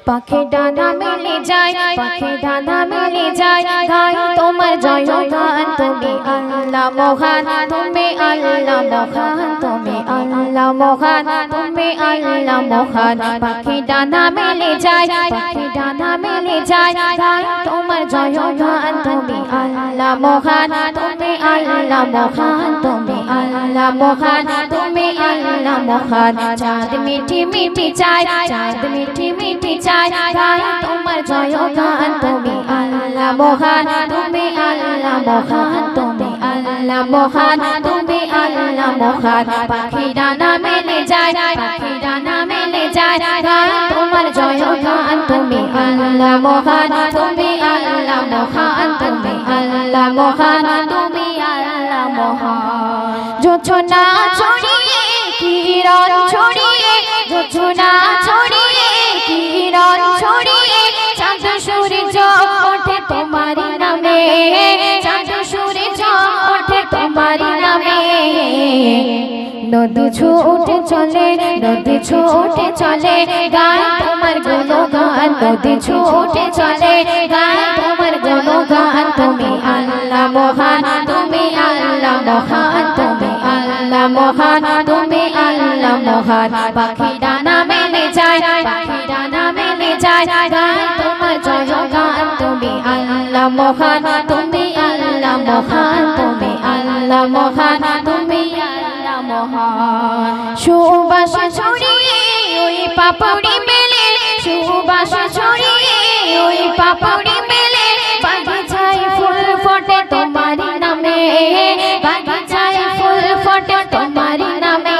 পাখি ডানা মেলে যায়, পাখি ডানা মেলে যায়, গাই তোমার জয়গান। তুমি আল্লাহ মহান, তুমি আল্লাহ মহান, তুমি আল্লাহ মহান, তুমি আল্লাহ মহান। পাখি ডানা মেলে যায়, পাখি ডানা মেলে যায়, গাই তোমার জয়গান। তুমি আল্লাহ মহান, তুমি আল্লাহ মহান, তুমি আল্লাহ মহান, তুমি আল্লাহ মহান। চাঁদ মিঠি মিঠি চায়, চাঁদ মিঠি মিঠি চায়, গাই তোমার জয়গান। তুমি আল্লাহ মহান, তুমি আল্লাহ মহান, তুমি আল্লাহ মহান, তুমি আল্লাহ মহান। পাখি ডানা মেলে যায়, পাখি ডানা মেলে যায়, গাই তোমার জয়গান। তুমি আল্লাহ মহান, তুমি আল্লাহ মহান, তুমি আল্লাহ মহান, তুমি আল্লাহ মহান। জোছনা ছড়িয়ে কিরণ ছড়িয়ে, জোছনা ছড়িয়ে কিরণ ছড়িয়ে, চাঁদ সূর্য ওঠে তোমারি নামে, চাঁদ সূর্য ওঠে তোমারি নামে। নদী ছুটে চলে, নদী ছুটে চলে, গায় তোমার গুণগান। নদী ছুটে চলে, গায় তোমার গুণগান। তুমি আল্লাহ মহান, তুমি আল্লাহ মহান, তুমি আল্লাহ মহান, তুমি আল্লাহ মহান। পাখি ডানা মেলে যায়, পাখি ডানা মেলে যায়, গায় তোমার জয়গান। তুমি আল্লাহ মহান, তুমি আল্লাহ মহান, তুমি আল্লাহ মহান, তুমি আল্লাহ মহান। সুবাস ছড়িয়ে ওই পাপড়ি মেলে, সুবাস ছড়িয়ে ওই পাপড়ি মেলে, বাগিচায় ফুল ফোটে তোমারি নামে, বাগিচায় ফুল ফোটে তোমারি নামে।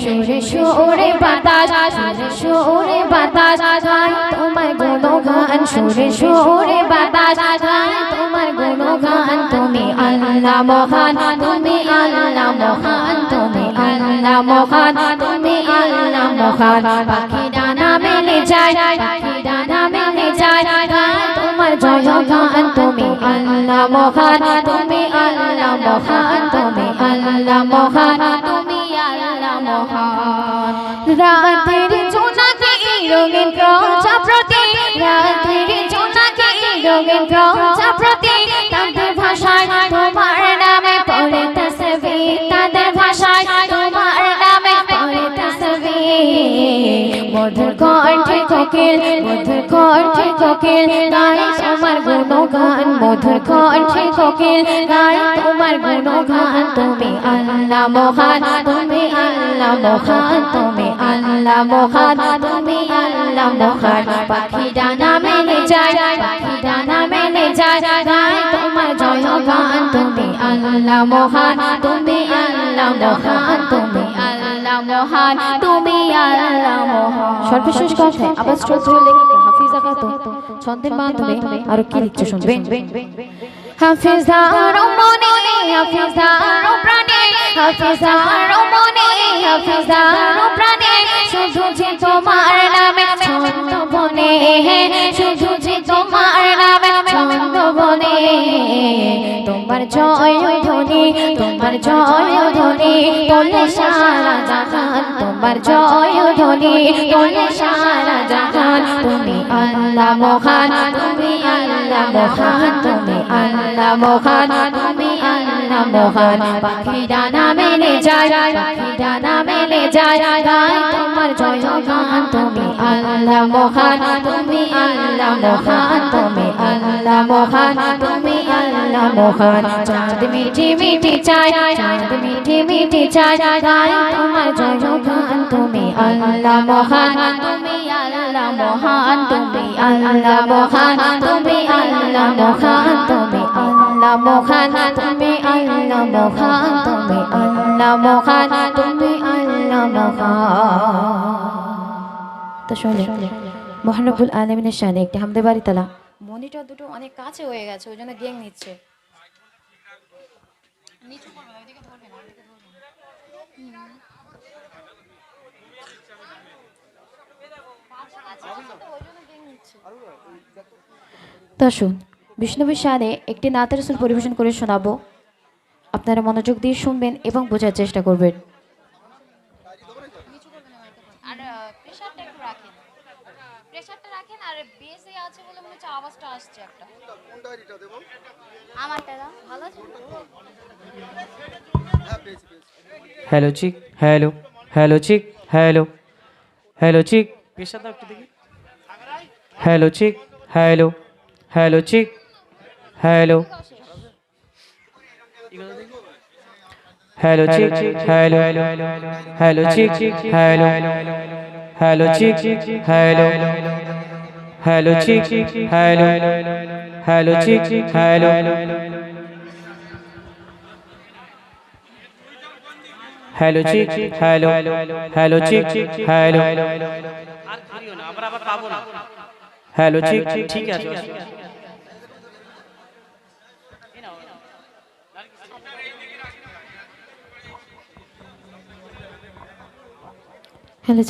সুরে সুরে বাতাস, সুরে সুরে বাতাস, গায় তোমার গুণগান। সুরে সুরে বাতাস, গায় তোমার গুণগান। তুমি আল্লাহ মহান, তুমি আল্লাহ মহান, তুমি আল্লাহ মহান, তুমি আল্লাহ মহান। পাখি ডানা মেলে যায়, পাখি ডানা মেলে যায়, গায় তোমার জয়গান। তুমি আল্লাহ মহান, তুমি আল্লাহ মহান, তুমি আল্লাহ মহান, তুমি আল্লাহ মহান। রাতের জোনাকে রঙিন প্রজাপতি, রাতের জোনাকে রঙিন প্রজাপতি, তাদের ভাষায় তোমার নামে পড়ে তাসবিহ, তাদের ভাষায় তোমার নামে পড়ে তাসবিহ। মধুর কণ্ঠে কোকিল, মধুর কণ্ঠে কোকিল, গায় তোমার গুণগান। মধুর কণ্ঠে কোকিল, গায় তোমার গুণগান। তুমি আল্লাহ মহান, তুমি আল্লাহ মহান, তুমি আল্লাহ মহান, তুমি আল্লাহ মহান। পাখি ডানা মেলে যায়, পাখি ডানা মেলে যায়, গায় তোমার জয়গান। তুমি আল্লাহ মহান, তুমি আল্লাহ মহান, তুমি আল্লাহ মহান, তুমি আল্লাহ মহান। সর্বশেষ কথায় আবার শ্রদ্ধেয় লেখিকা হাফিজা খাতুন ছন্দের মাধ্যমে আরো কি লিখছে শুনবেন। হাফিজার মনে, হাফিজার প্রাণে, হাফিজার মনে, হাফিজার প্রাণে, শুধু যে তোমার নামে ছন্দ বনে, শুধু যে তোমার নামে ছন্দ বনে। তোমার জয় ধ্বনি, তোমার জয় ধ্বনি তোলে সারা জাহান, তোমার জয় ধ্বনি তোলে সারা জাহান। তুমি আল্লাহ মহান, তুমি আল্লাহ মহান, তুমি আল্লাহ মহান, তুমি আল্লাহ মহান। পাখি ডানা মেলে যায়, পাখি ডানা মেলে যায়, গায় তোমার জয়গান। তুমি আল্লাহ মহান, তুমি আল্লাহ মহান, তুমি আল্লাহ মহান, তুমি আল্লাহ মহান। চাঁদ মিঠি মিঠি চায়, চাঁদ মিঠি মিঠি চায়, গায় তোমার জয়গান। তুমি আল্লাহ মহান, তুমি আল্লাহ মহান, তুমি আল্লাহ মহান, তুমি আল্লাহ মহান, তুমি আল্লাহ মহান, তুমি আল্লাহ মহান, তুমি আল্লাহ মহান, তুমি আল্লাহ মহান। তো শুনে মহান রব্বুল আলামিনের শানে একটি হামদে বাড়ি তালা। মনিটর দুটো অনেক কাছে হয়ে গেছে, ওই জন্য গ্যাং নিচ্ছে। তা শুন, বিষ্ণুবীর শানে একটি নাতে রাসূল পরিবেশন করে শোনাবো। আপনারা মনোযোগ দিয়ে শুনবেন এবং বোঝার চেষ্টা করবেন। আর বেসে আছে বলে মনে হচ্ছে আওয়াজটা আসছে একটা। কোনটা এটা দেব? আমারটা দাও, ভালো আছে? হ্যাঁ পেয়েছি পেয়েছি। হ্যালো চিক, হ্যালো হ্যালো চিক, হ্যালো হ্যালো চিক, পেশা দাও একটু দেখি। হ্যালো চিক, হ্যালো হ্যালো চিক, হ্যালো হ্যালো চিক, হ্যালো হ্যালো চিক, হ্যালো হ্যালো চিক, হ্যালো হ্যালো চিক, হ্যালো হ্যালো চিক, হ্যালো হ্যালো চিক, হ্যালো হ্যালো চিক, হ্যালো হ্যালো চিক, ঠিক আছে। হ্যালো